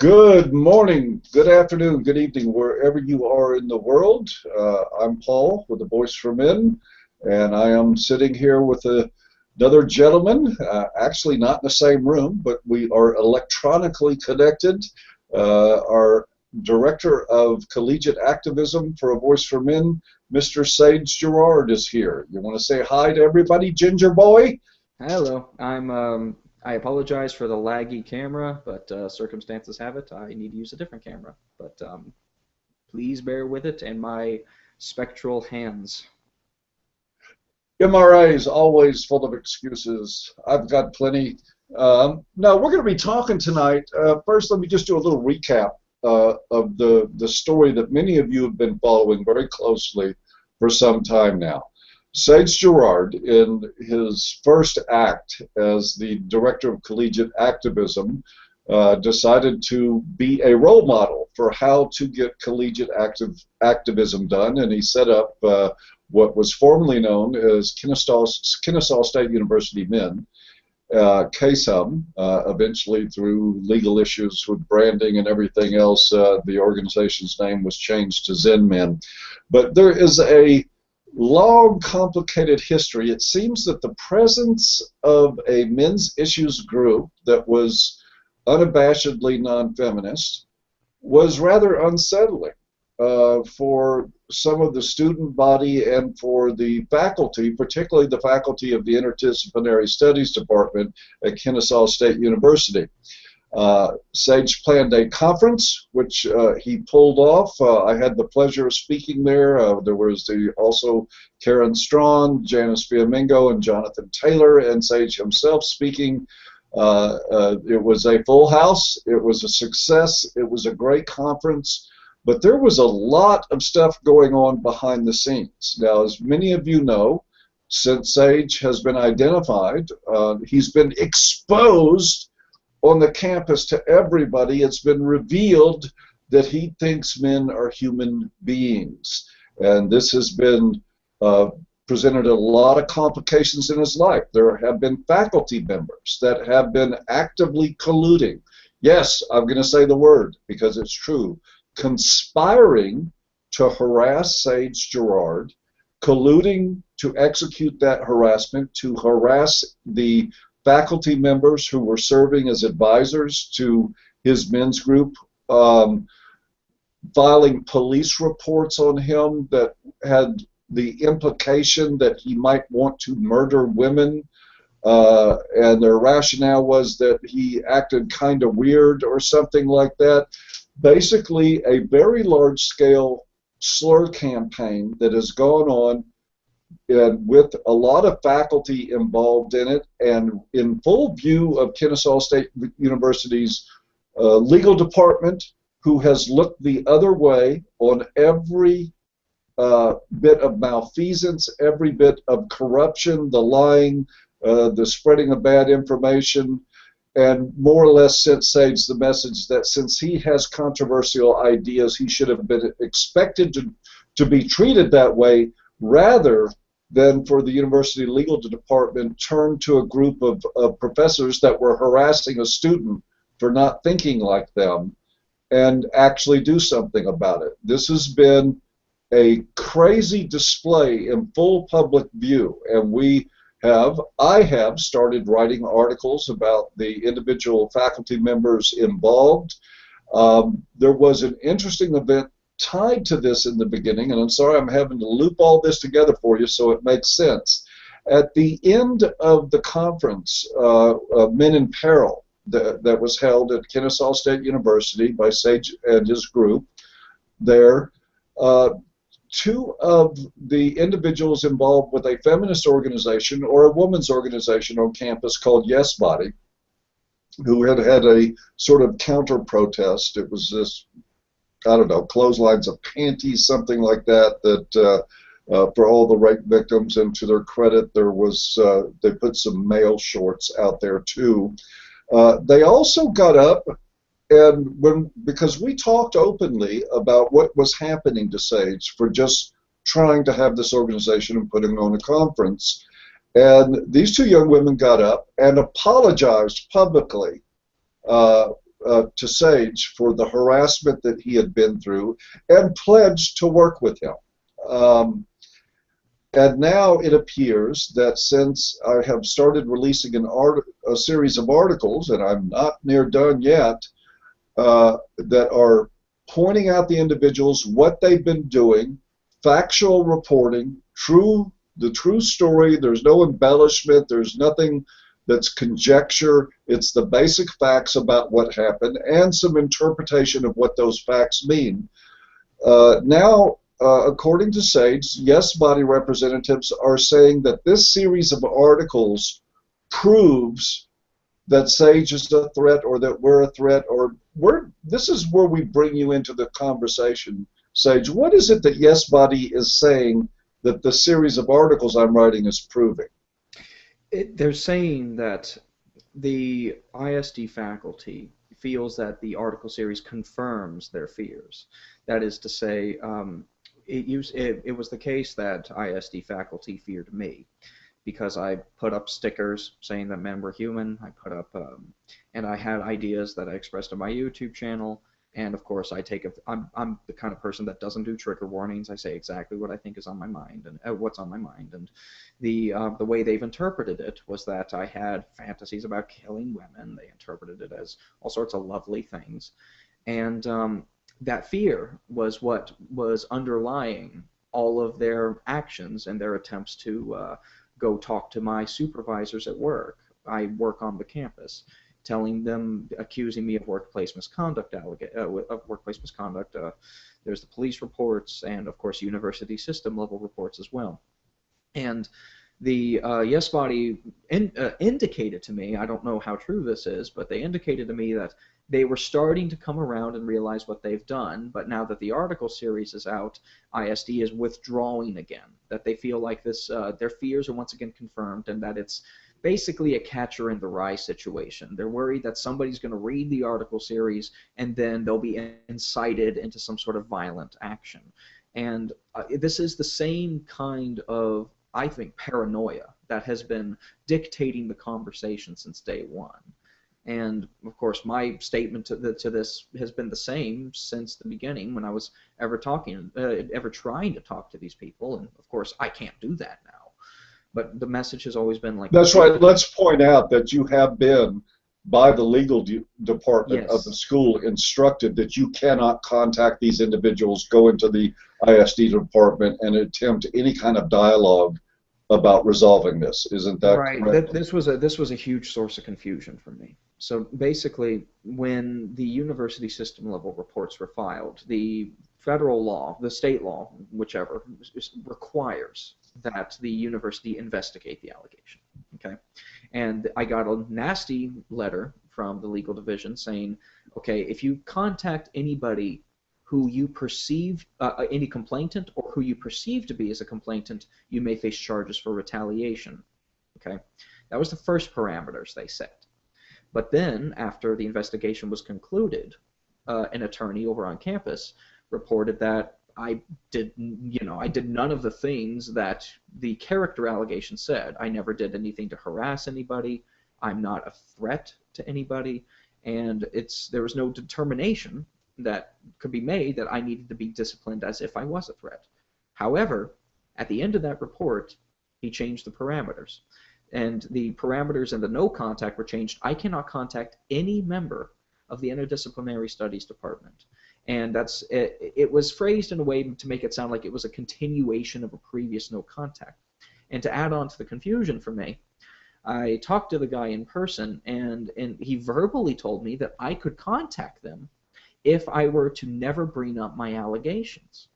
Good morning, good afternoon, good evening, wherever you are in the world. I'm Paul with the Voice for Men, and I am sitting here with another gentleman, actually not in the same room, but we are electronically connected. Our Director of Collegiate Activism for A Voice for Men, Mr. Sage Gerard, is here. You want to say hi to everybody, Ginger Boy? Hello. I apologize for the laggy camera, but circumstances have it. I need to use a different camera. But please bear with it and my spectral hands. MRA is always full of excuses. I've got plenty. No, we're going to be talking tonight. First, let me just do a little recap of the story that many of you have been following very closely for some time now. Sage Gerard, in his first act as the Director of Collegiate Activism, decided to be a role model for how to get collegiate activism done, and he set up what was formerly known as Kennesaw State University Men, KSU. Eventually, through legal issues with branding and everything else, the organization's name was changed to Zen Men. But there is a long, complicated history. It seems that the presence of a men's issues group that was unabashedly non-feminist was rather unsettling for some of the student body and for the faculty, particularly the faculty of the Interdisciplinary Studies Department at Kennesaw State University. Sage planned a conference, which he pulled off. I had the pleasure of speaking there. There was also Karen Strawn, Janice Fiamingo, and Jonathan Taylor, and Sage himself speaking. It was a full house. It was a success. It was a great conference. But there was a lot of stuff going on behind the scenes. Now, as many of you know, since Sage has been identified, he's been exposed on the campus to everybody. It's been revealed that he thinks men are human beings. And this has been presented a lot of complications in his life. There have been faculty members that have been actively colluding. Yes, I'm going to say the word because it's true. Conspiring to harass Sage Gerard, colluding to execute that harassment, to harass the faculty members who were serving as advisors to his men's group, filing police reports on him that had the implication that he might want to murder women, and their rationale was that he acted kind of weird or something like that. Basically, a very large-scale slur campaign that has gone on, and with a lot of faculty involved in it, and in full view of Kennesaw State University's legal department, who has looked the other way on every bit of malfeasance, every bit of corruption, the lying, the spreading of bad information, and more or less sent Sage the message that since he has controversial ideas, he should have been expected to be treated that way, rather than for the university legal department turn to a group of professors that were harassing a student for not thinking like them and actually do something about it. This has been a crazy display in full public view, and I have started writing articles about the individual faculty members involved. There was an interesting event tied to this in the beginning, and I'm sorry I'm having to loop all this together for you so it makes sense. At the end of the conference, Men in Peril, that was held at Kennesaw State University by Sage and his group there, two of the individuals involved with a feminist organization or a women's organization on campus called Yes Body, who had a sort of counter-protest. It was this, I don't know, clotheslines of panties, something like that, for all the rape victims, and to their credit, there was, they put some male shorts out there too. They also got up, and because we talked openly about what was happening to Sage for just trying to have this organization and putting on a conference, and these two young women got up and apologized publicly to Sage for the harassment that he had been through and pledged to work with him. And now it appears that since I have started releasing a series of articles, and I'm not near done yet, that are pointing out the individuals, what they've been doing, factual reporting, the true story. There's no embellishment. There's nothing that's conjecture. It's the basic facts about what happened and some interpretation of what those facts mean. Now, according to Sage, yes body representatives are saying that this series of articles proves that Sage is a threat, or that we're a threat, or this is where we bring you into the conversation, Sage. What is it that Yes Body is saying that the series of articles I'm writing is proving? They're saying that the ISD faculty feels that the article series confirms their fears. That is to say, it was the case that ISD faculty feared me, because I put up stickers saying that men were human. I put up, and I had ideas that I expressed on my YouTube channel. And of course, I'm the kind of person that doesn't do trigger warnings. I say exactly what I think is on my mind and what's on my mind. And the way they've interpreted it was that I had fantasies about killing women. They interpreted it as all sorts of lovely things, and that fear was what was underlying all of their actions and their attempts to go talk to my supervisors at work. I work on the campus, telling them, accusing me of workplace misconduct. There's the police reports, and of course university system level reports as well. And the Yes Body indicated to me, I don't know how true this is, but they indicated to me that they were starting to come around and realize what they've done, but now that the article series is out, ISD is withdrawing again, that they feel like this, their fears are once again confirmed, and that it's basically a catcher in the rye situation. They're worried that somebody's going to read the article series and then they'll be incited into some sort of violent action. And this is the same kind of, I think, paranoia that has been dictating the conversation since day one. And of course, my statement to this has been the same since the beginning, when I was ever trying to talk to these people. And of course, I can't do that now. But the message has always been like, that's right. Let's point out that you have been, by the legal department of the school, instructed that you cannot contact these individuals, go into the ISD department, and attempt any kind of dialogue about resolving this. Isn't that correct? Right. This was a huge source of confusion for me. So basically, when the university system level reports were filed, the federal law, the state law, whichever, requires that the university investigate the allegation. Okay, and I got a nasty letter from the legal division saying, okay, if you contact anybody who you perceive, any complainant, or who you perceive to be as a complainant, you may face charges for retaliation. Okay, that was the first parameters they set. But then, after the investigation was concluded, an attorney over on campus reported that I did none of the things that the character allegation said. I never did anything to harass anybody. I'm not a threat to anybody, and there was no determination that could be made that I needed to be disciplined as if I was a threat. However, at the end of that report, he changed the parameters, and the parameters and the no contact were changed. I cannot contact any member of the Interdisciplinary Studies Department. And it was phrased in a way to make it sound like it was a continuation of a previous no contact. And to add on to the confusion for me, I talked to the guy in person, and he verbally told me that I could contact them if I were to never bring up my allegations.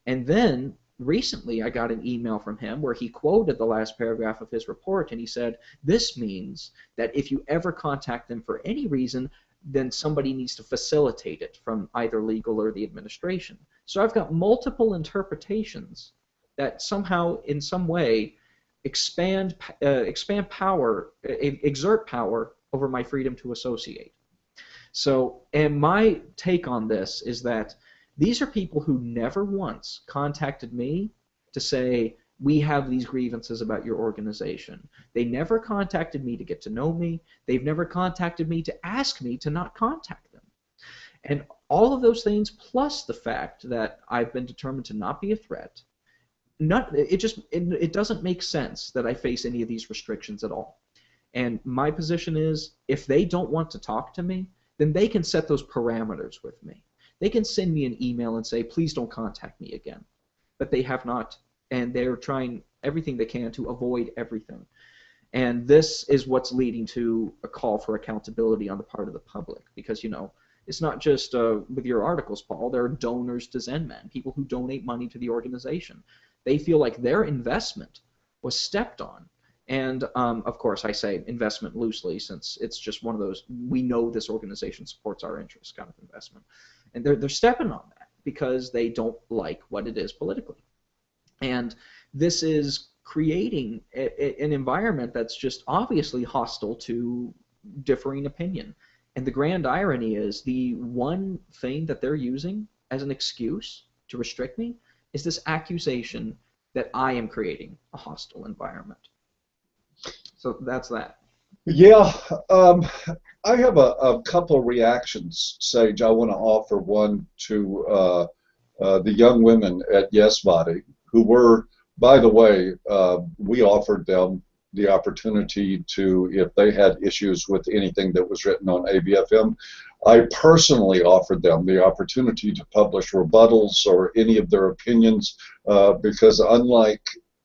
And then recently I got an email from him where he quoted the last paragraph of his report, and he said, this means that if you ever contact them for any reason, then somebody needs to facilitate it from either legal or the administration. So I've got multiple interpretations that somehow, in some way, expand power, exert power over my freedom to associate. So, and my take on this is that these are people who never once contacted me to say, we have these grievances about your organization. They never contacted me to get to know me. They've never contacted me to ask me to not contact them. And all of those things, plus the fact that I've been determined to not be a threat, it doesn't make sense that I face any of these restrictions at all. And my position is, if they don't want to talk to me, then they can set those parameters with me. They can send me an email and say, please don't contact me again. But they have not, and they're trying everything they can to avoid everything. And this is what's leading to a call for accountability on the part of the public, because, you know, it's not just with your articles, Paul. There are donors to Zen-Men, people who donate money to the organization. They feel like their investment was stepped on. And, of course, I say investment loosely, since it's just one of those, we know this organization supports our interests kind of investment. And they're stepping on that because they don't like what it is politically. And this is creating an environment that's just obviously hostile to differing opinion. And the grand irony is, the one thing that they're using as an excuse to restrict me is this accusation that I am creating a hostile environment. So that's that. Yeah, I have a couple of reactions, Sage. I want to offer one to the young women at Yes Body, who were, by the way, we offered them the opportunity to, if they had issues with anything that was written on ABFM, I personally offered them the opportunity to publish rebuttals or any of their opinions, because unlike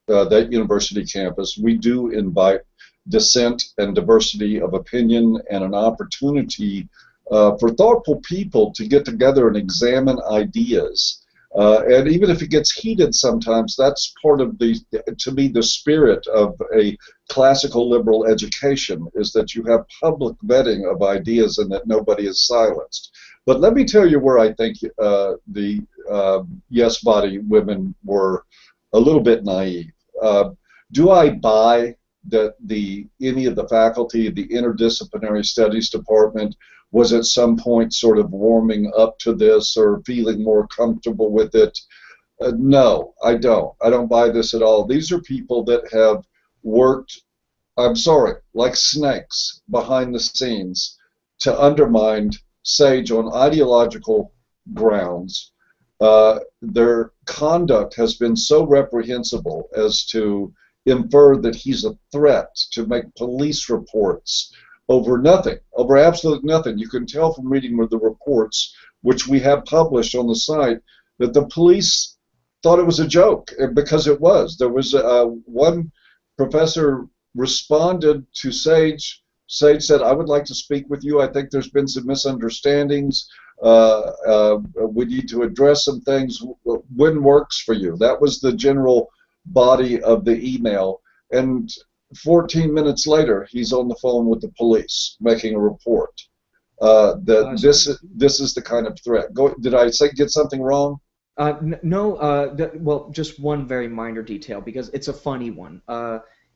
that university campus, we do invite dissent and diversity of opinion and an opportunity for thoughtful people to get together and examine ideas. And even if it gets heated sometimes, that's part of to me, the spirit of a classical liberal education, is that you have public vetting of ideas and that nobody is silenced. But let me tell you where I think the Yes Body women were a little bit naive. Do I buy that any of the faculty of the Interdisciplinary Studies Department was at some point sort of warming up to this or feeling more comfortable with it? No, I don't. I don't buy this at all. These are people that have worked, I'm sorry, like snakes behind the scenes to undermine Sage on ideological grounds. Their conduct has been so reprehensible as to infer that he's a threat, to make police reports over nothing, over absolute nothing. You can tell from reading the reports, which we have published on the site, that the police thought it was a joke, because it was. There was one professor responded to Sage. Sage said, I would like to speak with you. I think there's been some misunderstandings. We need to address some things. When works for you? That was the general body of the email. And 14 minutes later, he's on the phone with the police making a report. That this is the kind of threat. Did I get something wrong? No, well, just one very minor detail, because it's a funny one.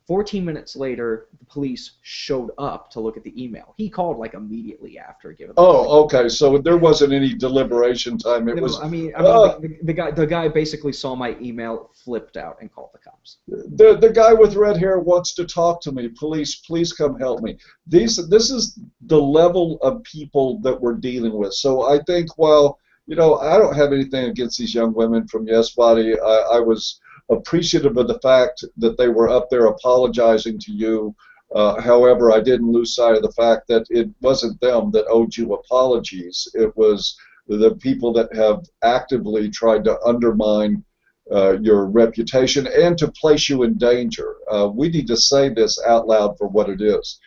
14 minutes later, the police showed up to look at the email. He called like immediately after giving. Oh, okay. So there wasn't any deliberation time. It was. I mean, the guy basically saw my email, flipped out, and called the cops. The guy with red hair wants to talk to me. Police, please come help me. This is the level of people that we're dealing with. So I think, while, you know, I don't have anything against these young women from Yes Body, I was appreciative of the fact that they were up there apologizing to you. However, I didn't lose sight of the fact that it wasn't them that owed you apologies. It was the people that have actively tried to undermine your reputation and to place you in danger. We need to say this out loud for what it is.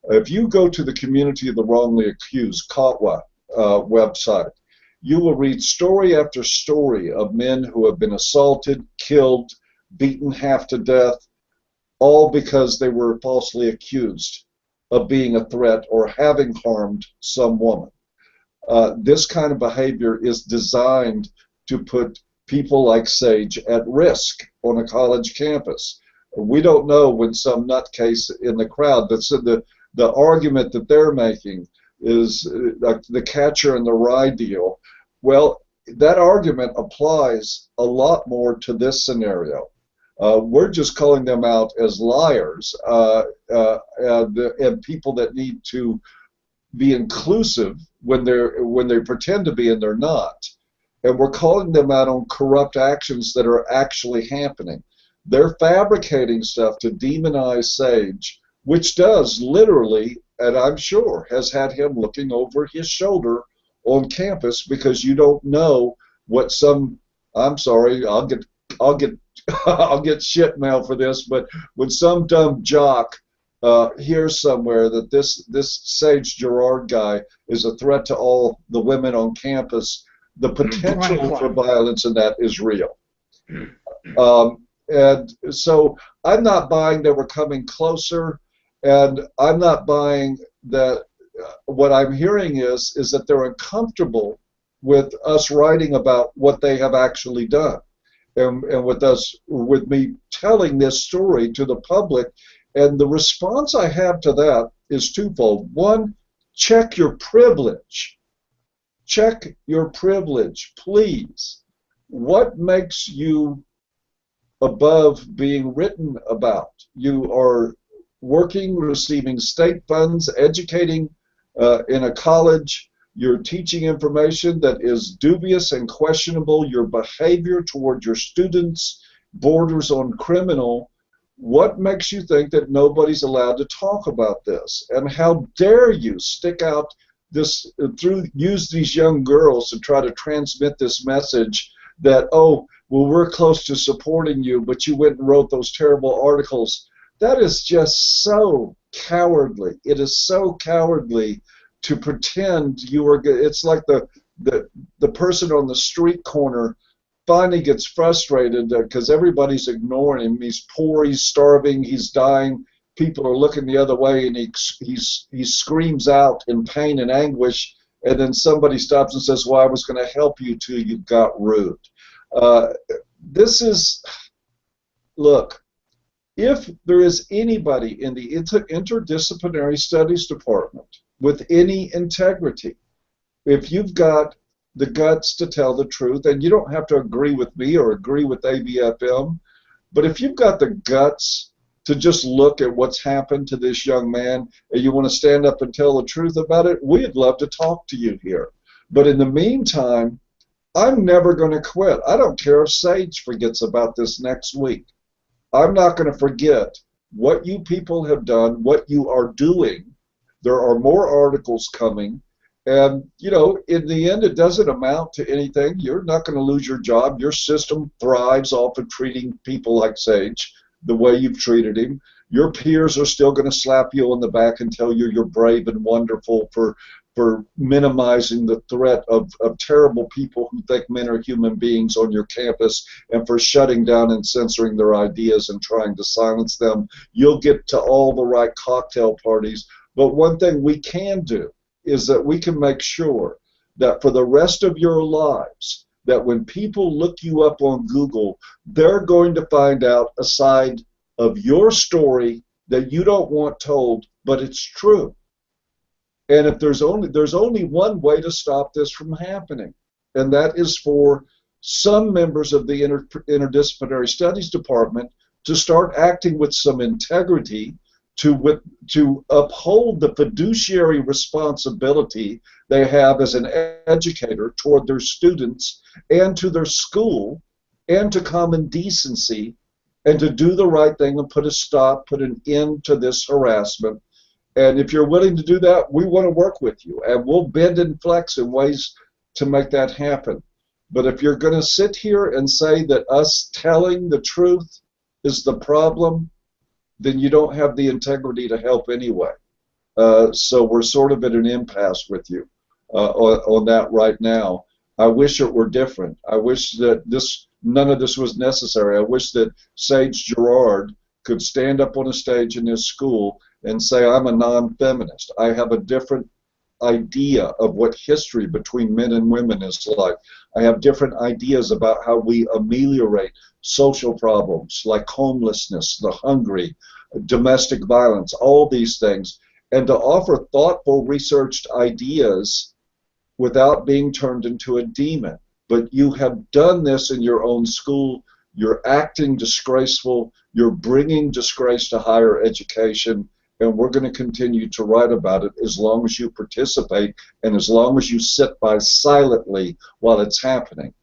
If you go to the Community of the Wrongly Accused, COTWA, website, you will read story after story of men who have been assaulted, killed, beaten half to death, all because they were falsely accused of being a threat or having harmed some woman. This kind of behavior is designed to put people like Sage at risk on a college campus. We don't know when some nutcase in the crowd, the argument that they're making is the catcher in the rye deal. Well, that argument applies a lot more to this scenario. We're just calling them out as liars and people that need to be inclusive when they pretend to be and they're not. And we're calling them out on corrupt actions that are actually happening. They're fabricating stuff to demonize Sage, which does literally, and I'm sure, has had him looking over his shoulder on campus because you don't know what some. I'm sorry, I'll get I'll get shit mail for this, but when some dumb jock hears somewhere that this Sage Gerard guy is a threat to all the women on campus, the potential for violence in that is real. And so I'm not buying that we're coming closer, and I'm not buying that what I'm hearing is that they're uncomfortable with us writing about what they have actually done, and with me telling this story to the public. And the response I have to that is twofold. One, check your privilege. Check your privilege, please. What makes you above being written about? You are working, receiving state funds, educating in a college. You're teaching information that is dubious and questionable. Your behavior toward your students borders on criminal. What makes you think that nobody's allowed to talk about this? And how dare you stick out this use these young girls to try to transmit this message that, oh, well, we're close to supporting you, but you went and wrote those terrible articles. That is just so cowardly. It is so cowardly to pretend you are good. It's like the person on the street corner finally gets frustrated because everybody's ignoring him. He's poor, he's starving, he's dying. People are looking the other way, and he screams out in pain and anguish, and then somebody stops and says, well, I was going to help you till you got rude. Look, if there is anybody in the Interdisciplinary Studies Department with any integrity, if you've got the guts to tell the truth, and you don't have to agree with me or agree with ABFM, but if you've got the guts to just look at what's happened to this young man and you want to stand up and tell the truth about it, we'd love to talk to you here. But in the meantime, I'm never going to quit. I don't care if Sage forgets about this next week. I'm not going to forget what you people have done, what you are doing. There are more articles coming. And, you know, in the end, it doesn't amount to anything. You're not going to lose your job. Your system thrives off of treating people like Sage the way you've treated him. Your peers are still going to slap you on the back and tell you you're brave and wonderful for minimizing the threat of terrible people who think men are human beings on your campus, and for shutting down and censoring their ideas and trying to silence them. You'll get to all the right cocktail parties. But one thing we can do is that we can make sure that for the rest of your lives, that when people look you up on Google, they're going to find out a side of your story that you don't want told, but it's true. And if there's only one way to stop this from happening, and that is for some members of the Interdisciplinary Studies Department to start acting with some integrity, to uphold the fiduciary responsibility they have as an educator toward their students and to their school and to common decency, and to do the right thing and put an end to this harassment. And if you're willing to do that, we want to work with you, and we'll bend and flex in ways to make that happen. But if you're going to sit here and say that us telling the truth is the problem, then you don't have the integrity to help anyway. So we're sort of at an impasse with you on that right now. I wish it were different. I wish that none of this was necessary. I wish that Sage Gerard could stand up on a stage in his school and say, I'm a non-feminist. I have a different idea of what history between men and women is like. I have different ideas about how we ameliorate social problems like homelessness, the hungry, domestic violence, all these things, and to offer thoughtful, researched ideas without being turned into a demon. But you have done this in your own school You're acting disgraceful. You're bringing disgrace to higher education, and we're going to continue to write about it as long as you participate and as long as you sit by silently while it's happening.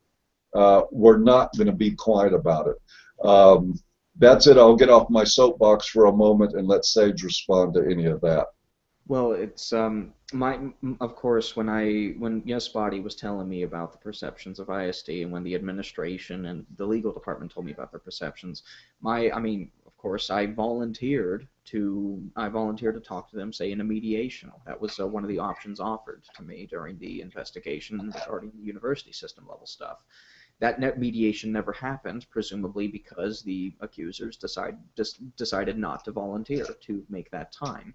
We're not going to be quiet about it. That's it. I'll get off my soapbox for a moment and let Sage respond to any of that. Well, it's of course, when Yes Body was telling me about the perceptions of ISD, and when the administration and the legal department told me about their perceptions, of course, I volunteered to talk to them, say, in a mediation. That was one of the options offered to me during the investigation regarding the university system level stuff. That mediation never happened, presumably because the accusers decided not to volunteer to make that time.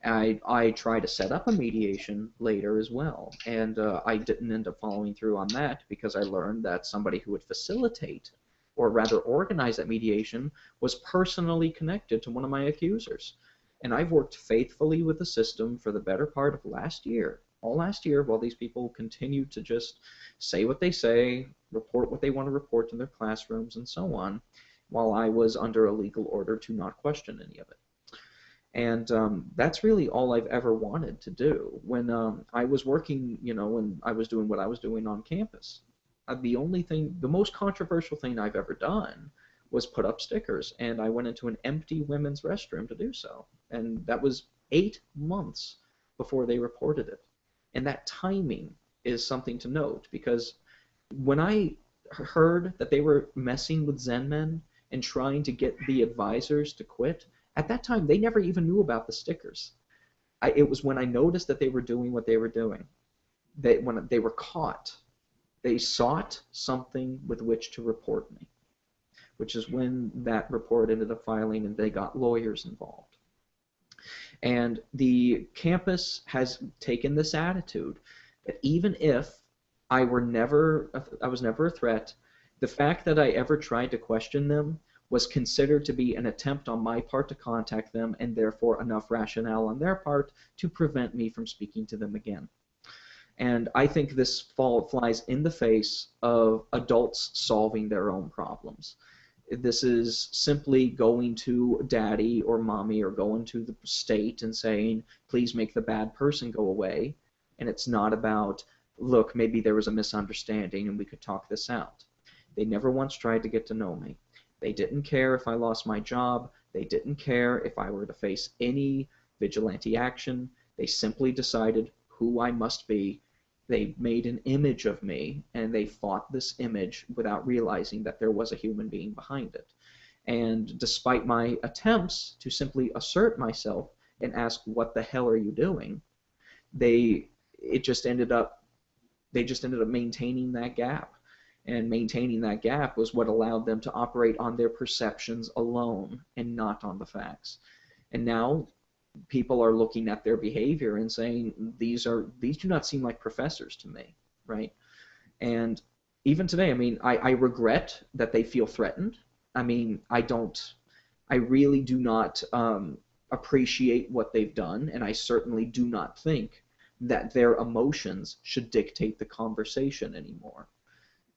I tried to set up a mediation later as well, and I didn't end up following through on that because I learned that somebody who would facilitate, or rather organize that mediation, was personally connected to one of my accusers. And I've worked faithfully with the system for the better part of all last year, while these people continued to just say what they say, report what they want to report in their classrooms, and so on, while I was under a legal order to not question any of it. And that's really all I've ever wanted to do. When I was working, when I was doing what I was doing on campus, the most controversial thing I've ever done was put up stickers, and I went into an empty women's restroom to do so. And that was 8 months before they reported it. And that timing is something to note, because when I heard that they were messing with Zen men and trying to get the advisors to quit, at that time, they never even knew about the stickers. It was when I noticed that they were doing what they were doing, when they were caught, they sought something with which to report me, which is when that report ended up filing and they got lawyers involved. And the campus has taken this attitude that even if I was never a threat, the fact that I ever tried to question them was considered to be an attempt on my part to contact them, and therefore enough rationale on their part to prevent me from speaking to them again. And I think this flies in the face of adults solving their own problems. This is simply going to daddy or mommy or going to the state and saying, please make the bad person go away. And it's not about, look, maybe there was a misunderstanding and we could talk this out. They never once tried to get to know me. They didn't care if I lost my job. They didn't care if I were to face any vigilante action. They simply decided who I must be. They made an image of me, and they fought this image without realizing that there was a human being behind it. And despite my attempts to simply assert myself and ask, what the hell are you doing, they just ended up maintaining that gap. And maintaining that gap was what allowed them to operate on their perceptions alone and not on the facts. And now people are looking at their behavior and saying, these do not seem like professors to me, right? And even today, I regret that they feel threatened. I really do not appreciate what they've done, and I certainly do not think that their emotions should dictate the conversation anymore.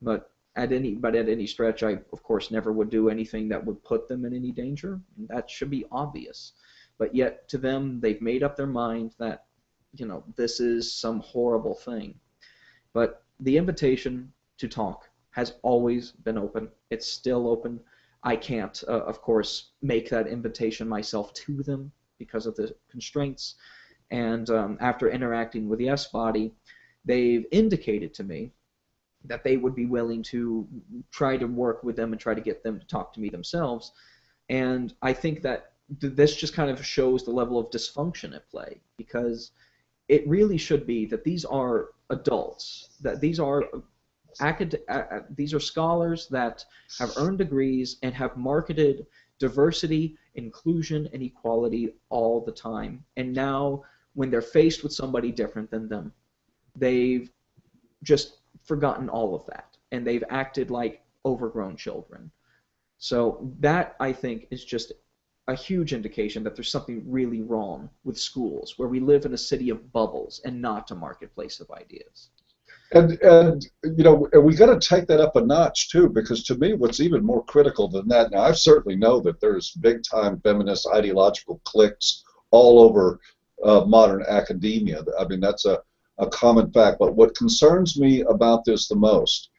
But at any stretch, I of course never would do anything that would put them in any danger, and that should be obvious. But yet to them, they've made up their mind that, this is some horrible thing. But the invitation to talk has always been open. It's still open. I can't, of course, make that invitation myself to them because of the constraints. And after interacting with Yes Body, they've indicated to me that they would be willing to try to work with them and try to get them to talk to me themselves. And I think that this just kind of shows the level of dysfunction at play, because it really should be that these are adults, that these are scholars that have earned degrees and have marketed diversity, inclusion, and equality all the time. And now, when they're faced with somebody different than them, they've just forgotten all of that, and they've acted like overgrown children. So that, I think, is just a huge indication that there's something really wrong with schools, where we live in a city of bubbles and not a marketplace of ideas. And you know, and we got to take that up a notch too, because to me, what's even more critical than that. Now, I certainly know that there's big time feminist ideological cliques all over modern academia. I mean, that's a common fact. But what concerns me about this the most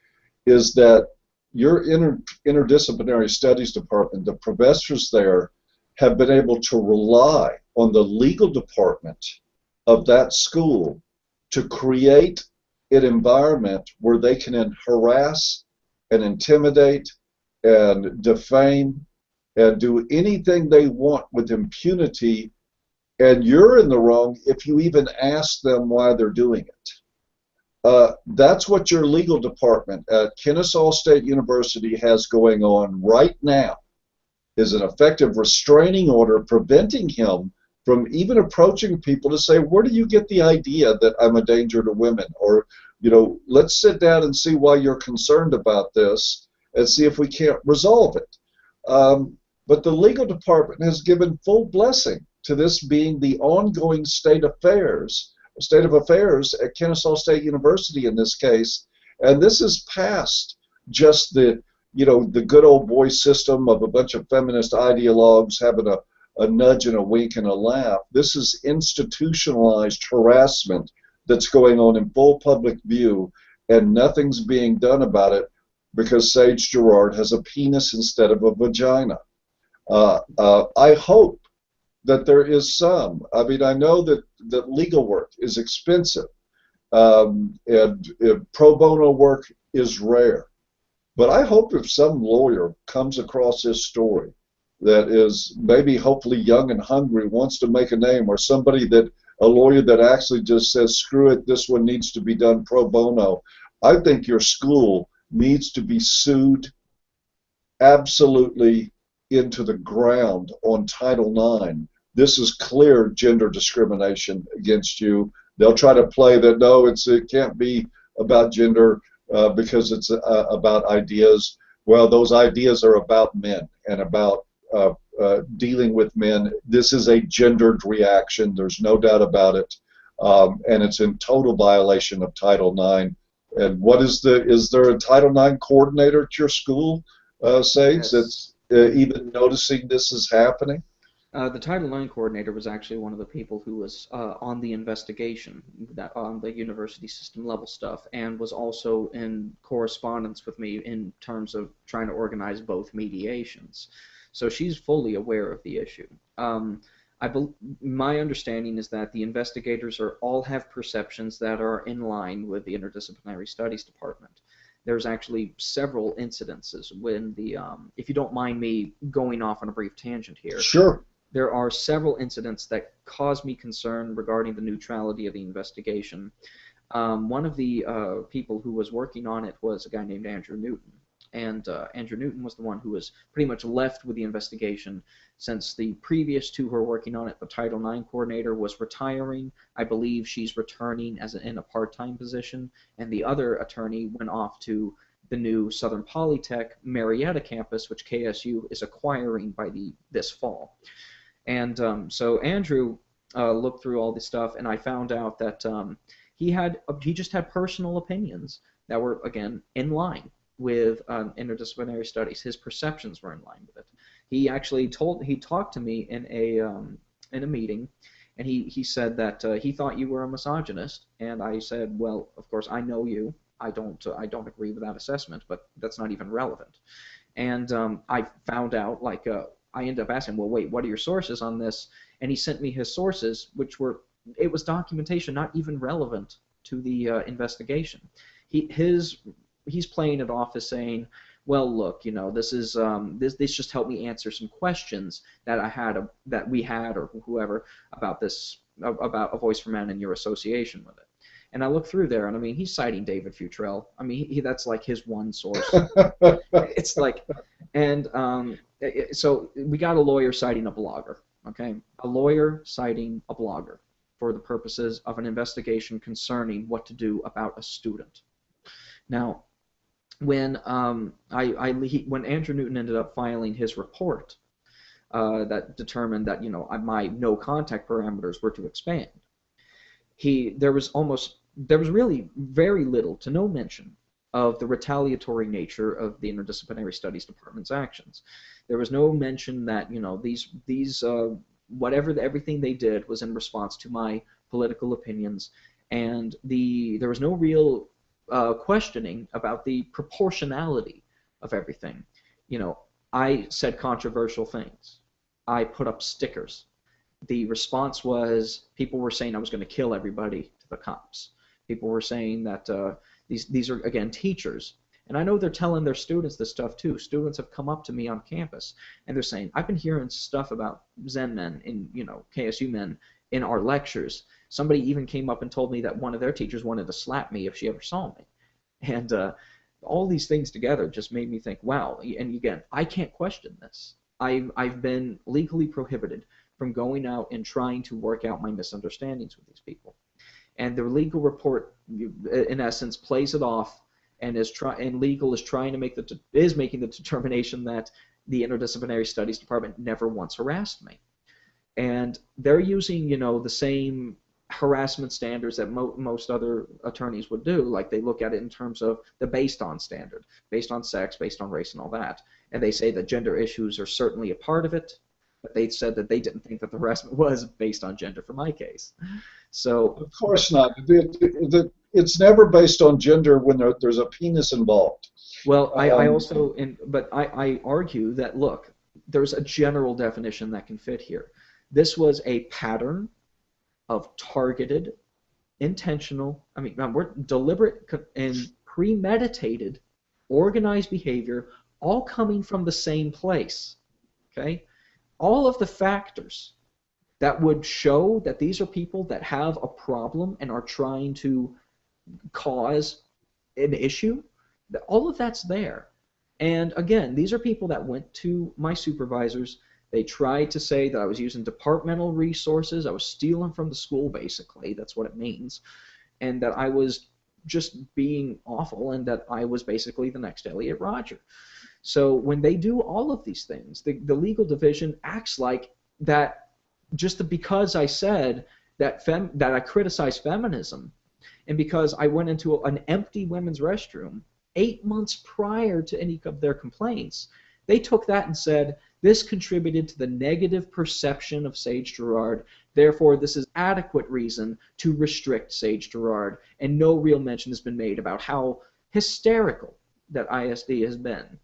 is that your interdisciplinary studies department, the professors there have been able to rely on the legal department of that school to create an environment where they can harass and intimidate and defame and do anything they want with impunity, and you're in the wrong if you even ask them why they're doing it. That's what your legal department at Kennesaw State University has going on right now, is an effective restraining order preventing him from even approaching people to say, where do you get the idea that I'm a danger to women? Or, you know, let's sit down and see why you're concerned about this and see if we can't resolve it. But the legal department has given full blessing to this being the ongoing state of affairs at Kennesaw State University in this case. And this is past just the, you know, the good old boy system of a bunch of feminist ideologues having a nudge and a wink and a laugh. This is institutionalized harassment that's going on in full public view, and nothing's being done about it because Sage Gerard has a penis instead of a vagina. I hope that there is some. I mean, I know that legal work is expensive, and pro bono work is rare. But I hope if some lawyer comes across this story that is maybe hopefully young and hungry, wants to make a name, or a lawyer that actually just says, screw it, this one needs to be done pro bono. I think your school needs to be sued absolutely into the ground on Title IX. This is clear gender discrimination against you. They'll try to play that, no, it can't be about gender because it's about ideas. Well, those ideas are about men and about dealing with men. This is a gendered reaction. There's no doubt about it, and it's in total violation of Title IX. And is there a Title IX coordinator at your school, Sage, Yes. that's even noticing this is happening? The Title IX coordinator was actually one of the people who was on the investigation, on the university system level stuff, and was also in correspondence with me in terms of trying to organize both mediations. So she's fully aware of the issue. My understanding is that the investigators all have perceptions that are in line with the Interdisciplinary Studies Department. There's actually several incidences when if you don't mind me going off on a brief tangent here. Sure. There are several incidents that cause me concern regarding the neutrality of the investigation. One of the people who was working on it was a guy named Andrew Newton. And Andrew Newton was the one who was pretty much left with the investigation since the previous two who were working on it, the Title IX coordinator, was retiring. I believe she's returning in a part-time position, and the other attorney went off to the new Southern Polytech Marietta campus, which KSU is acquiring by this fall. And so Andrew looked through all this stuff, and I found out that he just had personal opinions that were, again, in line with interdisciplinary studies. His perceptions were in line with it. He actually talked to me in a meeting, and he said that he thought you were a misogynist, and I said, well, of course I know you. I don't agree with that assessment, but that's not even relevant. And I found out, I ended up asking, well, wait, what are your sources on this? And he sent me his sources, it was documentation not even relevant to the investigation. He's playing it off as saying, well, look, this is this just helped me answer some questions that we had or whoever about about A Voice for Men and your association with it. And I look through there, and I mean, he's citing David Futrell. I mean, that's like his one source. It's like, and so we got a lawyer citing a blogger, okay? A lawyer citing a blogger for the purposes of an investigation concerning what to do about a student. Now, when when Andrew Newton ended up filing his report that determined that my no contact parameters were to expand, there was almost there was really very little to no mention of the retaliatory nature of the Interdisciplinary Studies Department's actions. There was no mention that, you know, these whatever everything they did was in response to my political opinions, and there was no real questioning about the proportionality of everything. You know, I said controversial things. I put up stickers. The response was people were saying I was going to kill everybody to the cops. People were saying that these are, again, teachers. And I know they're telling their students this stuff too. Students have come up to me on campus and they're saying, I've been hearing stuff about Zen men and, you know, KSU men in our lectures. Somebody even came up and told me that one of their teachers wanted to slap me if she ever saw me. And all these things together just made me think, wow. And again, I can't question this. I've been legally prohibited from going out and trying to work out my misunderstandings with these people. And the legal report, in essence, plays it off, and legal is trying to making the determination that the Interdisciplinary Studies Department never once harassed me. And they're using, you know, the same harassment standards that most other attorneys would do. Like, they look at it in terms of the based on standard, based on sex, based on race, and all that. And they say that gender issues are certainly a part of it, but they said that they didn't think that the harassment was based on gender for my case. So, of course not. It's never based on gender when there's a penis involved. Well, I also, but I argue that, look, there's a general definition that can fit here. This was a pattern of targeted, intentional, we're deliberate and premeditated, organized behavior, all coming from the same place. Okay? All of the factors that would show that these are people that have a problem and are trying to cause an issue, all of that's there. And again, these are people that went to my supervisors. They tried to say that I was using departmental resources. I was stealing from the school, basically. That's what it means. And that I was just being awful, and that I was basically the next Elliot Rodger. So when they do all of these things, the legal division acts like that just because I said that I criticized feminism, and because I went into an empty women's restroom 8 months prior to any of their complaints, they took that and said, this contributed to the negative perception of Sage Gerard, therefore this is adequate reason to restrict Sage Gerard, and no real mention has been made about how hysterical that ISD has been.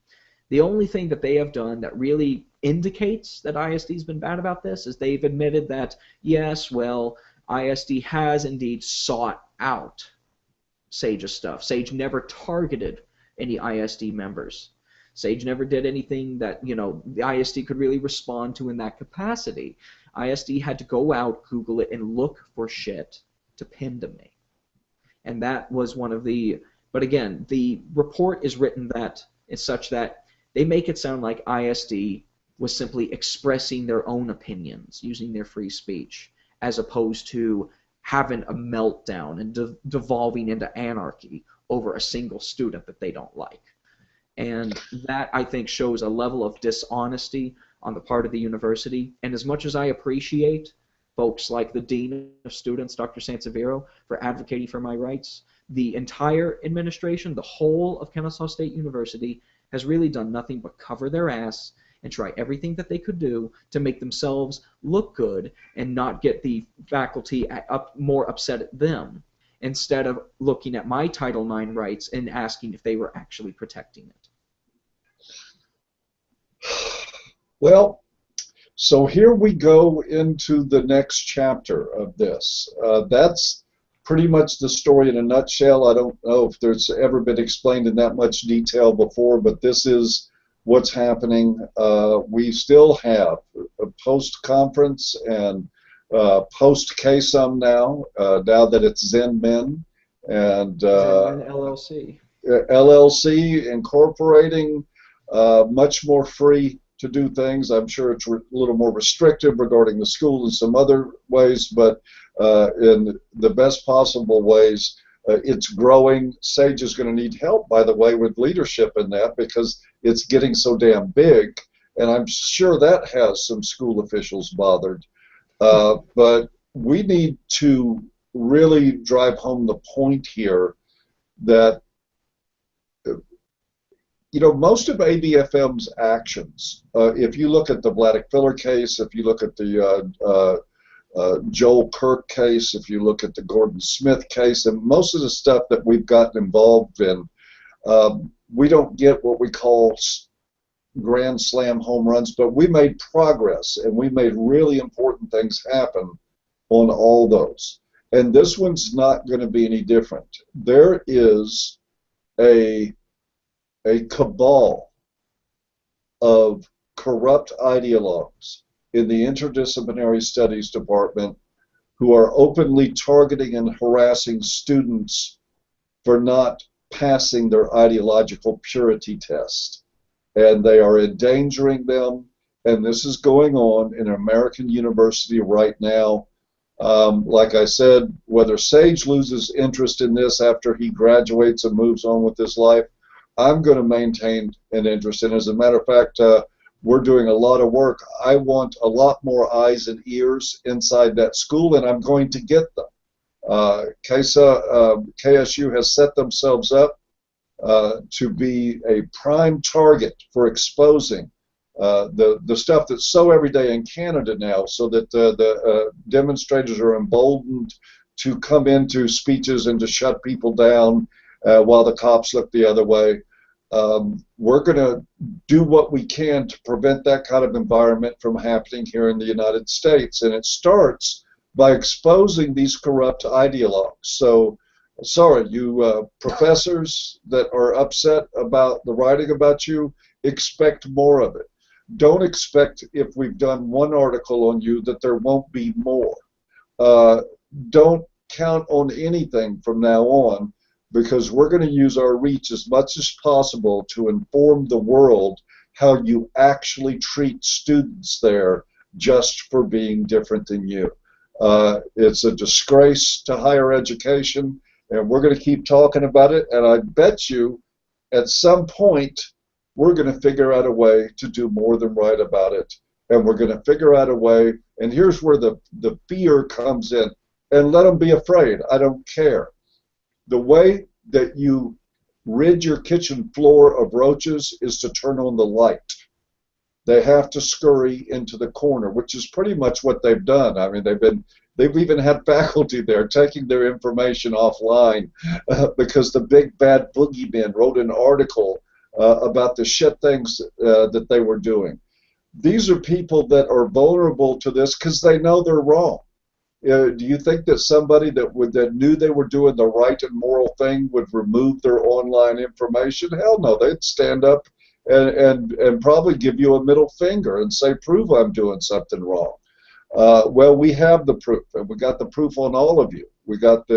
The only thing that they have done that really indicates that ISD has been bad about this is they've admitted that, yes, well, ISD has indeed sought out Sage's stuff. Sage never targeted any ISD members. Sage never did anything that, you know, the ISD could really respond to in that capacity. ISD had to go out, Google it, and look for shit to pin to me. And that was one of the, but again, the report is written that it's such that they make it sound like ISD was simply expressing their own opinions, using their free speech, as opposed to having a meltdown and devolving into anarchy over a single student that they don't like. And that, I think, shows a level of dishonesty on the part of the university. And as much as I appreciate folks like the Dean of Students, Dr. Sansevero, for advocating for my rights, the entire administration, the whole of Kennesaw State University, has really done nothing but cover their ass and try everything that they could do to make themselves look good and not get the faculty more upset at them, instead of looking at my Title IX rights and asking if they were actually protecting it. Well, so here we go into the next chapter of this. That's pretty much the story in a nutshell. I don't know if there's ever been explained in that much detail before, but this is what's happening. We still have a post-conference and post-KSUM now that it's Zen Men. And Zen Men LLC. LLC incorporating, much more free to do things. I'm sure it's a little more restrictive regarding the school in some other ways, but in the best possible ways, it's growing. Sage is going to need help, by the way, with leadership in that, because it's getting so damn big, and I'm sure that has some school officials bothered. But we need to really drive home the point here that, most of ABFM's actions, if you look at the Vladek Filler case, if you look at the Joel Kirk case, if you look at the Gordon Smith case, and most of the stuff that we've gotten involved in, we don't get what we call grand slam home runs, but we made progress, and we made really important things happen on all those. And this one's not going to be any different. There is a cabal of corrupt ideologues in the Interdisciplinary Studies Department who are openly targeting and harassing students for not passing their ideological purity test. And they are endangering them, and this is going on in an American university right now. Like I said, whether Sage loses interest in this after he graduates and moves on with his life, I'm going to maintain an interest. And as a matter of fact, we're doing a lot of work. I want a lot more eyes and ears inside that school, and I'm going to get them. KSU has set themselves up to be a prime target for exposing the stuff that's so everyday in Canada now, so that the demonstrators are emboldened to come into speeches and to shut people down while the cops look the other way. We're going to do what we can to prevent that kind of environment from happening here in the United States, and it starts by exposing these corrupt ideologues. So, sorry, you professors that are upset about the writing about you, expect more of it. Don't expect, if we've done one article on you, that there won't be more. Don't count on anything from now on, because we're going to use our reach as much as possible to inform the world how you actually treat students there just for being different than you. It's a disgrace to higher education, and we're going to keep talking about it, and I bet you at some point we're going to figure out a way to do more than write about it, and we're going to figure out a way, and here's where the fear comes in, and let them be afraid. I don't care. The way that you rid your kitchen floor of roaches is to turn on the light. They have to scurry into the corner, which is pretty much what they've done. I mean, they've even had faculty there taking their information offline because the big bad boogeyman wrote an article about the shit things that they were doing. These are people that are vulnerable to this because they know they're wrong. Do you think that somebody that knew they were doing the right and moral thing would remove their online information? Hell no, they'd stand up and probably give you a middle finger and say, prove I'm doing something wrong. Well, we have the proof, and we got the proof on all of you. We got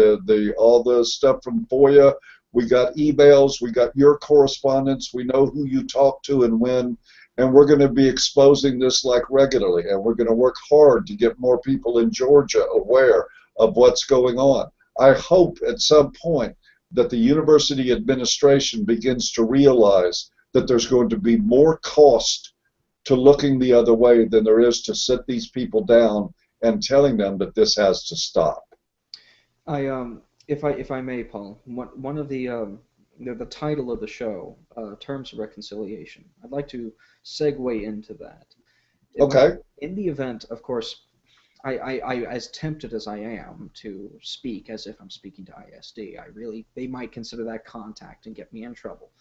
all the stuff from FOIA. We got emails. We got your correspondence. We know who you talk to and when. And we're going to be exposing this like regularly, and we're going to work hard to get more people in Georgia aware of what's going on. I hope at some point that the university administration begins to realize that there's going to be more cost to looking the other way than there is to sit these people down and telling them that this has to stop. If I may, Paul, one of the title of the show, Terms of Reconciliation. I'd like to segue into that. Okay. In the event, of course, I as tempted as I am to speak as if I'm speaking to ISD, they might consider that contact and get me in trouble.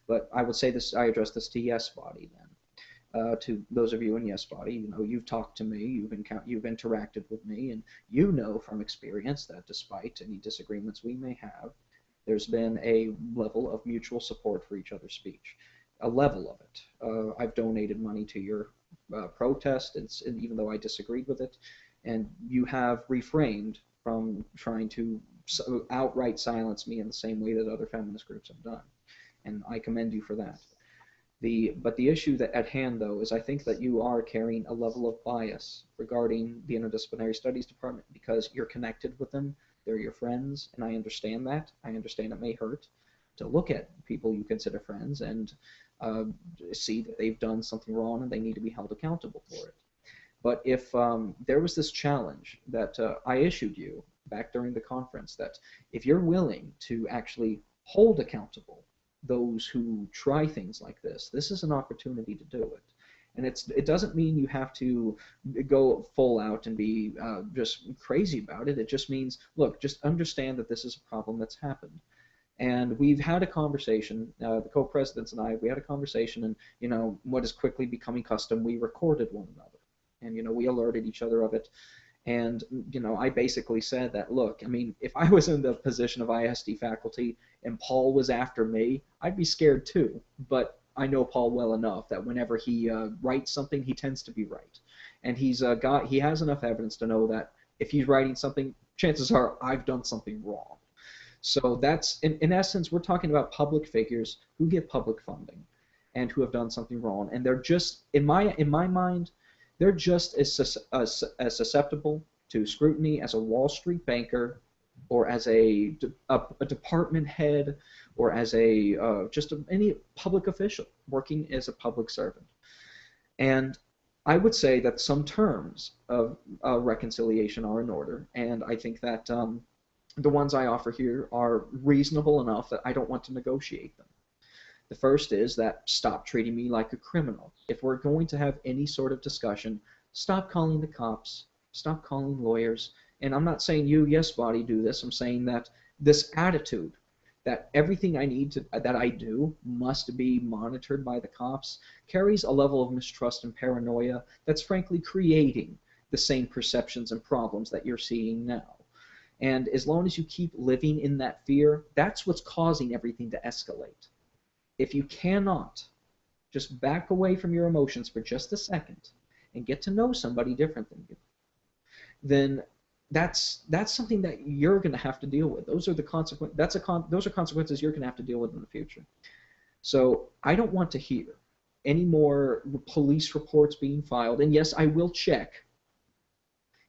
But I would say this, I address this to Yes Body then. To those of you in Yes Body, you've talked to me, you've interacted with me, and you know from experience that despite any disagreements we may have, there's been a level of mutual support for each other's speech, a level of it. I've donated money to your protest, and even though I disagreed with it, and you have refrained from trying to outright silence me in the same way that other feminist groups have done, and I commend you for that. But the issue at hand, though, is I think that you are carrying a level of bias regarding the Interdisciplinary Studies Department because you're connected with them. They're your friends, and I understand that. I understand it may hurt to look at people you consider friends and see that they've done something wrong and they need to be held accountable for it. But if there was this challenge that I issued you back during the conference that if you're willing to actually hold accountable those who try things like this is an opportunity to do it. And it doesn't mean you have to go full out and be just crazy about it. It just means, look, just understand that this is a problem that's happened. And we've had a conversation, the co-presidents and I, we had a conversation, and, you know, what is quickly becoming custom, we recorded one another. And, you know, we alerted each other of it. And, you know, I basically said that, look, I mean, if I was in the position of ISD faculty and Paul was after me, I'd be scared too. But I know Paul well enough that whenever he writes something, he tends to be right. And he has enough evidence to know that if he's writing something, chances are I've done something wrong. So that's, in essence, we're talking about public figures who get public funding and who have done something wrong. And they're just, in my mind, they're just as susceptible to scrutiny as a Wall Street banker, or as a department head, or as any public official working as a public servant. And I would say that some terms of reconciliation are in order, and I think that the ones I offer here are reasonable enough that I don't want to negotiate them. The first is that stop treating me like a criminal. If we're going to have any sort of discussion, stop calling the cops, stop calling lawyers. And I'm not saying you, yes, body, do this. I'm saying that this attitude that everything that I do must be monitored by the cops carries a level of mistrust and paranoia that's frankly creating the same perceptions and problems that you're seeing now. And as long as you keep living in that fear, that's what's causing everything to escalate. If you cannot just back away from your emotions for just a second and get to know somebody different than you, then that's something that you're going to have to deal with. Those are the those are consequences you're going to have to deal with in the future. So I don't want to hear any more police reports being filed. And yes, I will check.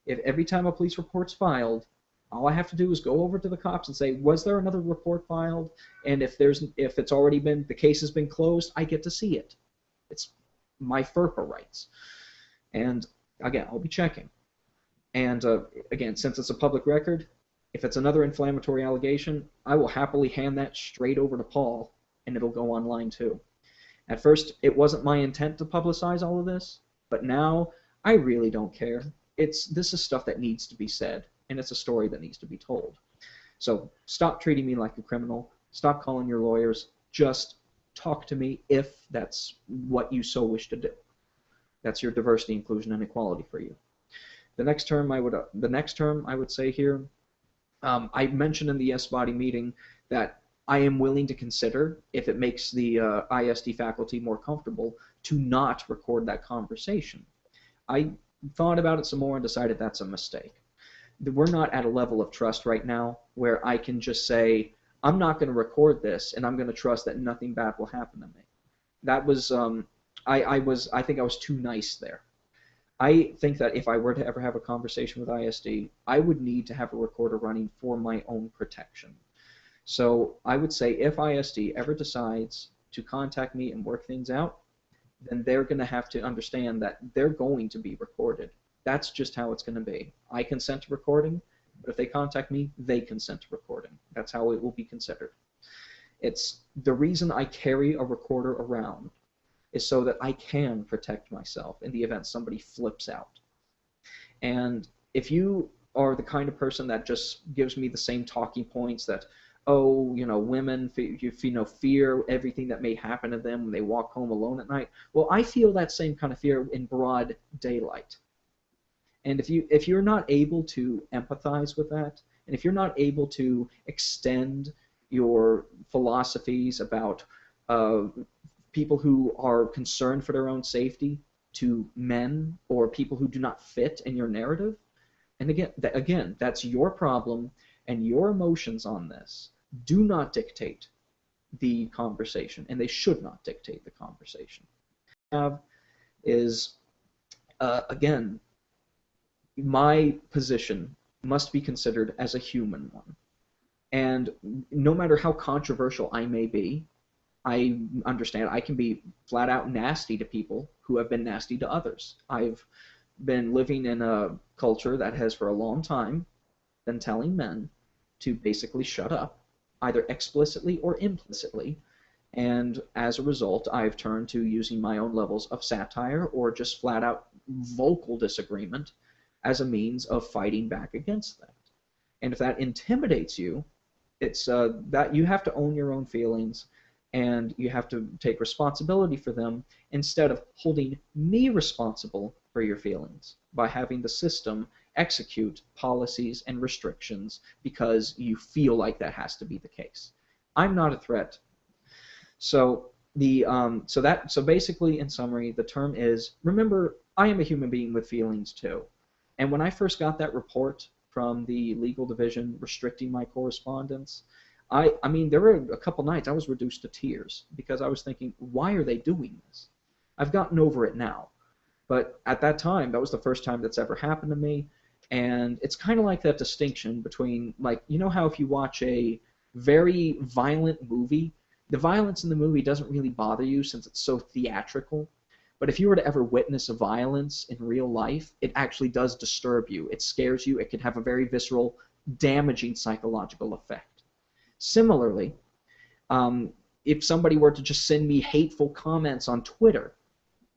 If every time a police report's filed, all I have to do is go over to the cops and say, was there another report filed? And if it's already been, the case has been closed, I get to see it. It's my FERPA rights. And again, I'll be checking. And again, since it's a public record, if it's another inflammatory allegation, I will happily hand that straight over to Paul, and it'll go online too. At first, it wasn't my intent to publicize all of this, but now I really don't care. This is stuff that needs to be said, and it's a story that needs to be told. So stop treating me like a criminal. Stop calling your lawyers. Just talk to me if that's what you so wish to do. That's your diversity, inclusion, and equality for you. The next term I would say here, I mentioned in the S-Body meeting that I am willing to consider, if it makes the ISD faculty more comfortable, to not record that conversation. I thought about it some more and decided that's a mistake. We're not at a level of trust right now where I can just say, I'm not going to record this and I'm going to trust that nothing bad will happen to me. That was, I think I was too nice there. I think that if I were to ever have a conversation with ISD, I would need to have a recorder running for my own protection. So I would say if ISD ever decides to contact me and work things out, then they're going to have to understand that they're going to be recorded. That's just how it's going to be. I consent to recording, but if they contact me, they consent to recording. That's how it will be considered. It's the reason I carry a recorder around is so that I can protect myself in the event somebody flips out. And if you are the kind of person that just gives me the same talking points that, oh, you know, women, fear everything that may happen to them when they walk home alone at night, well, I feel that same kind of fear in broad daylight. And if you're not able to empathize with that, and if you're not able to extend your philosophies about people who are concerned for their own safety to men or people who do not fit in your narrative, and again, that's your problem and your emotions on this do not dictate the conversation, and they should not dictate the conversation. Is again, my position must be considered as a human one. And no matter how controversial I may be, I understand I can be flat out nasty to people who have been nasty to others. I've been living in a culture that has for a long time than telling men to basically shut up, either explicitly or implicitly. And as a result, I've turned to using my own levels of satire or just flat out vocal disagreement as a means of fighting back against that. And if that intimidates you, it's that you have to own your own feelings and you have to take responsibility for them instead of holding me responsible for your feelings by having the system execute policies and restrictions because you feel like that has to be the case. I'm not a threat. So so basically, in summary, the term is, remember, I am a human being with feelings too. And when I first got that report from the legal division restricting my correspondence, I mean, there were a couple nights I was reduced to tears because I was thinking, why are they doing this? I've gotten over it now. But at that time, that was the first time that's ever happened to me. And it's kind of like that distinction between, like, you know how if you watch a very violent movie, the violence in the movie doesn't really bother you since it's so theatrical. But if you were to ever witness a violence in real life, it actually does disturb you. It scares you. It can have a very visceral, damaging psychological effect. Similarly, if somebody were to just send me hateful comments on Twitter,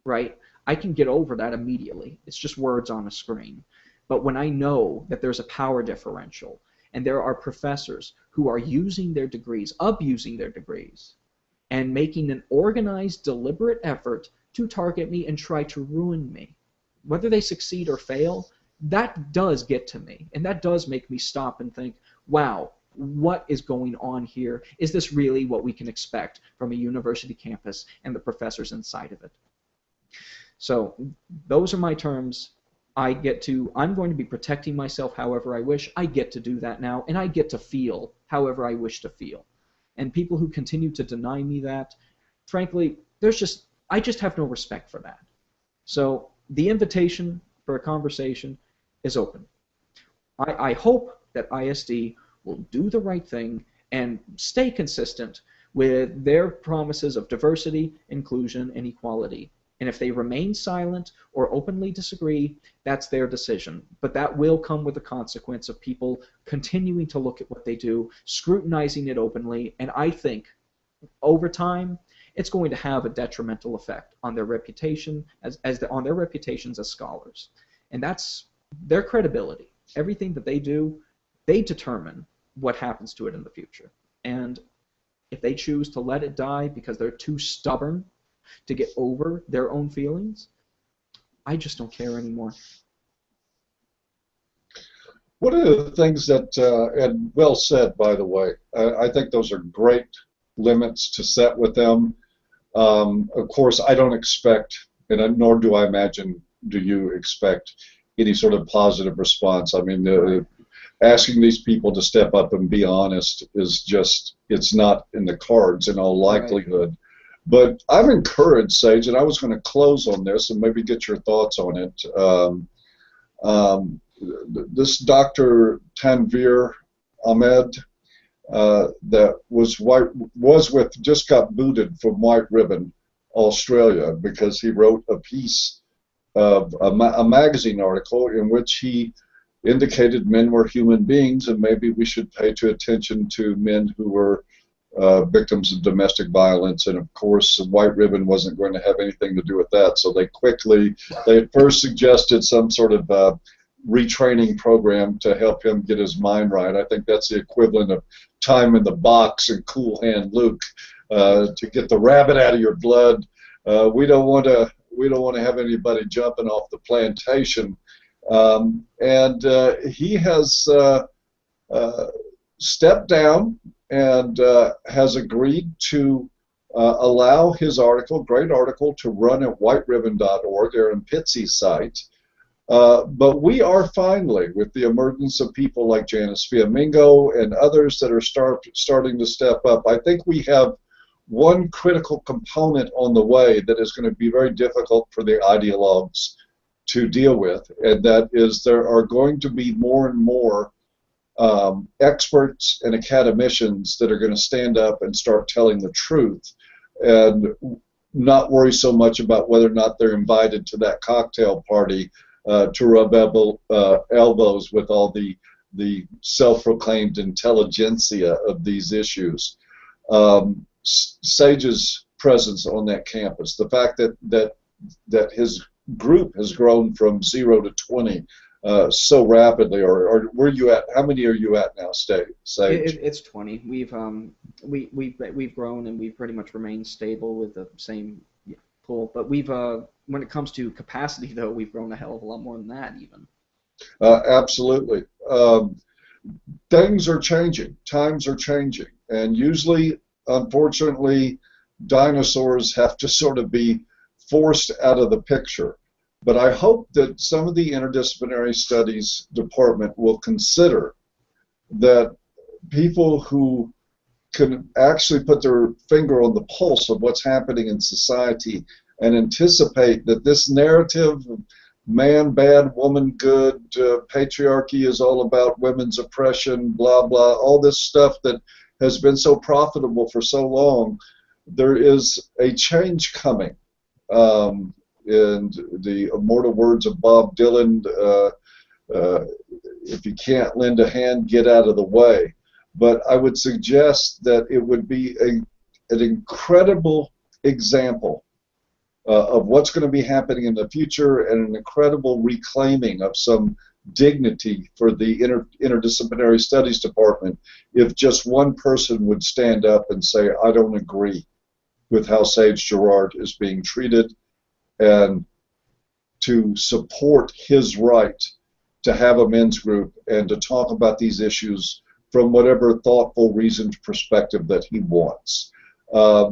right, I can get over that immediately. It's just words on a screen. But when I know that there's a power differential and there are professors who are using their degrees, abusing their degrees, and making an organized, deliberate effort to target me and try to ruin me, whether they succeed or fail, that does get to me. And that does make me stop and think, wow, what is going on here? Is this really what we can expect from a university campus and the professors inside of it? So those are my terms. I'm going to be protecting myself however I wish. I get to do that now, and I get to feel however I wish to feel. And people who continue to deny me that, frankly, I just have no respect for that. So the invitation for a conversation is open. I hope that ISD will do the right thing and stay consistent with their promises of diversity, inclusion, and equality. And if they remain silent or openly disagree, that's their decision. But that will come with the consequence of people continuing to look at what they do, scrutinizing it openly, and I think over time it's going to have a detrimental effect on their reputation on their reputations as scholars. And that's their credibility. Everything that they do, they determine what happens to it in the future. And if they choose to let it die because they're too stubborn to get over their own feelings, I just don't care anymore. One of the things that, and well said, by the way, I think those are great limits to set with them. Of course, I don't expect, and nor do I imagine, do you expect any sort of positive response. I mean, asking these people to step up and be honest is just, it's not in the cards in all likelihood. Right. But I'm encouraged, Sage, and I was going to close on this and maybe get your thoughts on it. This Dr. Tanvir Ahmed that just got booted from White Ribbon, Australia, because he wrote a piece of a magazine article in which he indicated men were human beings and maybe we should pay attention to men who were victims of domestic violence, and of course White Ribbon wasn't going to have anything to do with that, so they at first suggested some sort of retraining program to help him get his mind right. I think that's the equivalent of time in the box and Cool Hand Luke to get the rabbit out of your blood. We don't want to have anybody jumping off the plantation, and he has stepped down and has agreed to allow his article, great article, to run at whiteribbon.org, their Pitsy site. But we are finally, with the emergence of people like Janice Fiamingo and others that are starting to step up, I think we have one critical component on the way that is going to be very difficult for the ideologues to deal with, and that is there are going to be more and more experts and academicians that are going to stand up and start telling the truth and not worry so much about whether or not they're invited to that cocktail party to rub elbows with all the the self-proclaimed intelligentsia of these issues. Sage's presence on that campus, the fact that his group has grown from 0 to 20 so rapidly, or where you at? How many are you at now, Sage? It's 20. We've grown, and we've pretty much remained stable with the same pool. But we've when it comes to capacity, though, we've grown a hell of a lot more than that, even. Absolutely. Things are changing. Times are changing, and usually, unfortunately, dinosaurs have to sort of be forced out of the picture. But I hope that some of the Interdisciplinary Studies Department will consider that people who can actually put their finger on the pulse of what's happening in society and anticipate that this narrative of man bad, woman good, patriarchy is all about women's oppression, blah, blah, all this stuff that has been so profitable for so long, there is a change coming. In the immortal words of Bob Dylan, if you can't lend a hand, get out of the way. But I would suggest that it would be an incredible example of what's going to be happening in the future, and an incredible reclaiming of some dignity for the Interdisciplinary Studies Department if just one person would stand up and say, I don't agree with how Sage Gerard is being treated, and to support his right to have a men's group and to talk about these issues from whatever thoughtful, reasoned perspective that he wants. I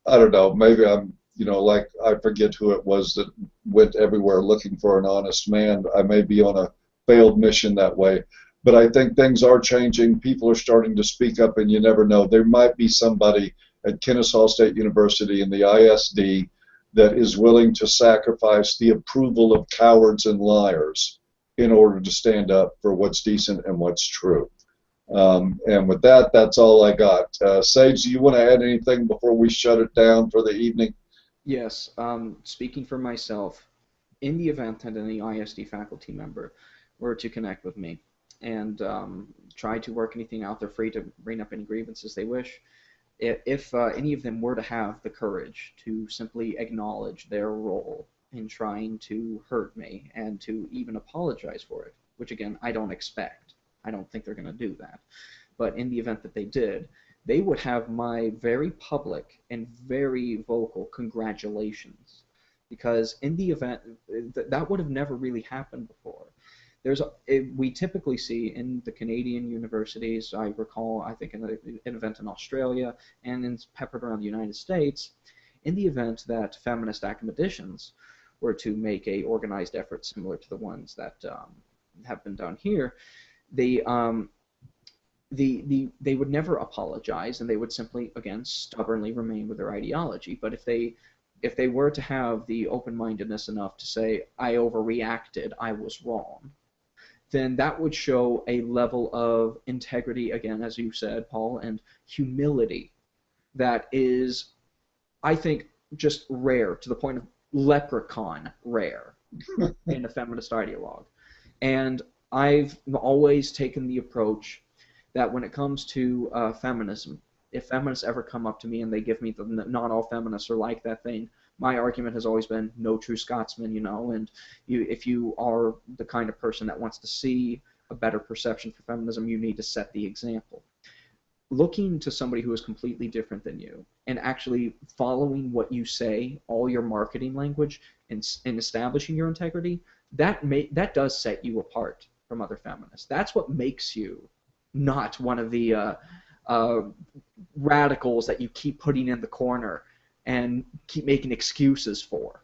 don't know, maybe I'm, like, I forget who it was that went everywhere looking for an honest man. I may be on a failed mission that way. But I think things are changing. People are starting to speak up, and you never know. There might be somebody at Kennesaw State University in the ISD that is willing to sacrifice the approval of cowards and liars in order to stand up for what's decent and what's true. And with that, that's all I got. Sage, do you want to add anything before we shut it down for the evening? Yes. Speaking for myself, in the event that any ISD faculty member were to connect with me and try to work anything out, they're free to bring up any grievances they wish. If any of them were to have the courage to simply acknowledge their role in trying to hurt me and to even apologize for it, which again, I don't expect. I don't think they're going to do that. But in the event that they did, they would have my very public and very vocal congratulations. Because in the event, that would have never really happened before. We typically see in the Canadian universities, I recall, I think in an event in Australia and in peppered around the United States, in the event that feminist academicians were to make a organized effort similar to the ones that have been done here, they would never apologize, and they would simply, again, stubbornly remain with their ideology. But if they were to have the open-mindedness enough to say, I overreacted, I was wrong, then that would show a level of integrity, again, as you said, Paul, and humility that is, I think, just rare, to the point of leprechaun rare in a feminist ideologue. And I've always taken the approach that when it comes to feminism, if feminists ever come up to me and they give me the not all feminists are like that thing, my argument has always been no true Scotsman, and if you are the kind of person that wants to see a better perception for feminism, you need to set the example. Looking to somebody who is completely different than you and actually following what you say, all your marketing language, and establishing your integrity, that does set you apart from other feminists. That's what makes you not one of the radicals that you keep putting in the corner and keep making excuses for.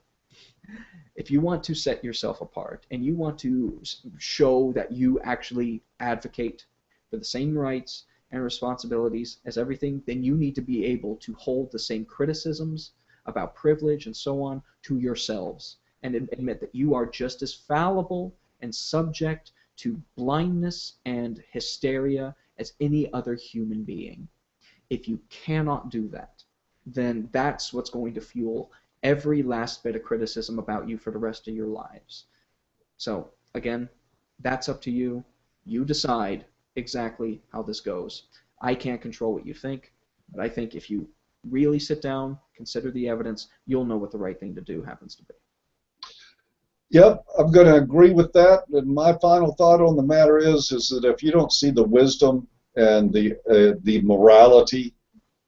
If you want to set yourself apart and you want to show that you actually advocate for the same rights and responsibilities as everything, then you need to be able to hold the same criticisms about privilege and so on to yourselves and admit that you are just as fallible and subject to blindness and hysteria as any other human being. If you cannot do that, then that's what's going to fuel every last bit of criticism about you for the rest of your lives. So, again, that's up to you. You decide exactly how this goes. I can't control what you think, but I think if you really sit down, consider the evidence, you'll know what the right thing to do happens to be. Yep, I'm going to agree with that. And my final thought on the matter is that if you don't see the wisdom and the morality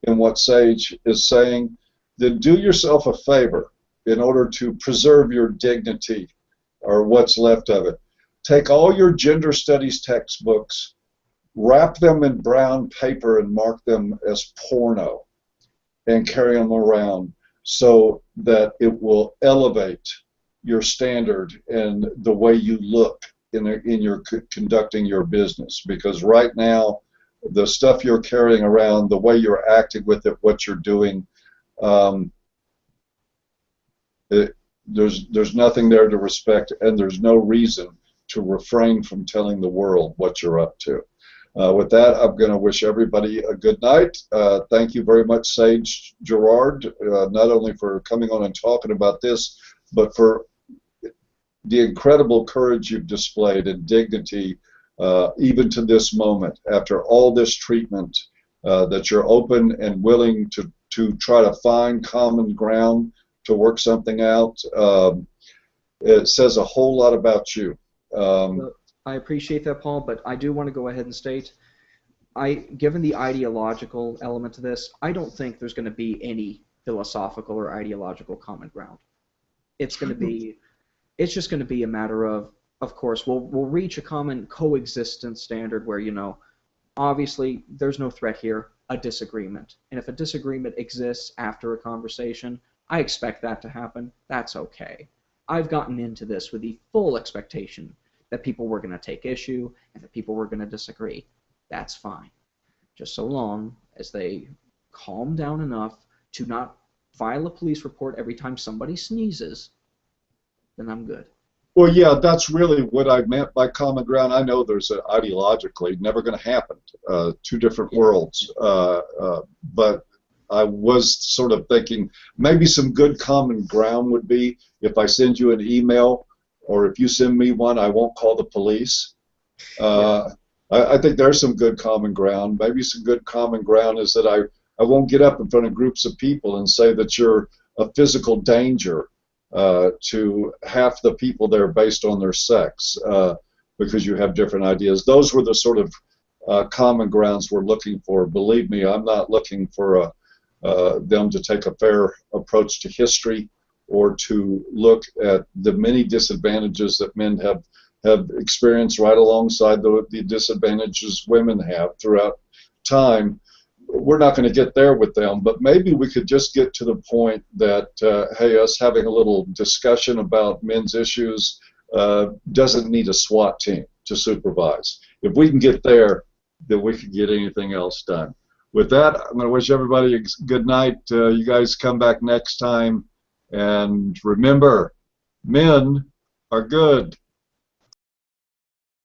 in what Sage is saying, then do yourself a favor in order to preserve your dignity or what's left of it. Take all your gender studies textbooks, wrap them in brown paper and mark them as porno and carry them around so that it will elevate your standard and the way you look in your conducting your business. Because right now, the stuff you're carrying around, the way you're acting with it, what you're doing, there's nothing there to respect, and there's no reason to refrain from telling the world what you're up to. With that, I'm going to wish everybody a good night. Thank you very much, Sage Gerard, not only for coming on and talking about this, but for the incredible courage you've displayed and dignity even to this moment, after all this treatment, that you're open and willing to try to find common ground to work something out. It says a whole lot about you. I appreciate that, Paul, but I do want to go ahead and state, given the ideological element to this, I don't think there's going to be any philosophical or ideological common ground. It's just going to be a matter of course, we'll reach a common coexistence standard where, you know, obviously there's no threat here, a disagreement. And if a disagreement exists after a conversation, I expect that to happen. That's okay. I've gotten into this with the full expectation that people were going to take issue and that people were going to disagree. That's fine. Just so long as they calm down enough to not file a police report every time somebody sneezes, then I'm good. Well, yeah, that's really what I meant by common ground. I know there's ideologically never going to happen, two different worlds, but I was sort of thinking maybe some good common ground would be if I send you an email, or if you send me one, I won't call the police. I think there's some good common ground. Maybe some good common ground is that I won't get up in front of groups of people and say that you're a physical danger to half the people there based on their sex because you have different ideas. Those were the sort of common grounds we're looking for. Believe me, I'm not looking for them to take a fair approach to history or to look at the many disadvantages that men have experienced right alongside the disadvantages women have throughout time. We're not going to get there with them, but maybe we could just get to the point that, hey, us having a little discussion about men's issues doesn't need a SWAT team to supervise. If we can get there, then we can get anything else done. With that, I'm going to wish everybody a good night. You guys come back next time. And remember, men are good.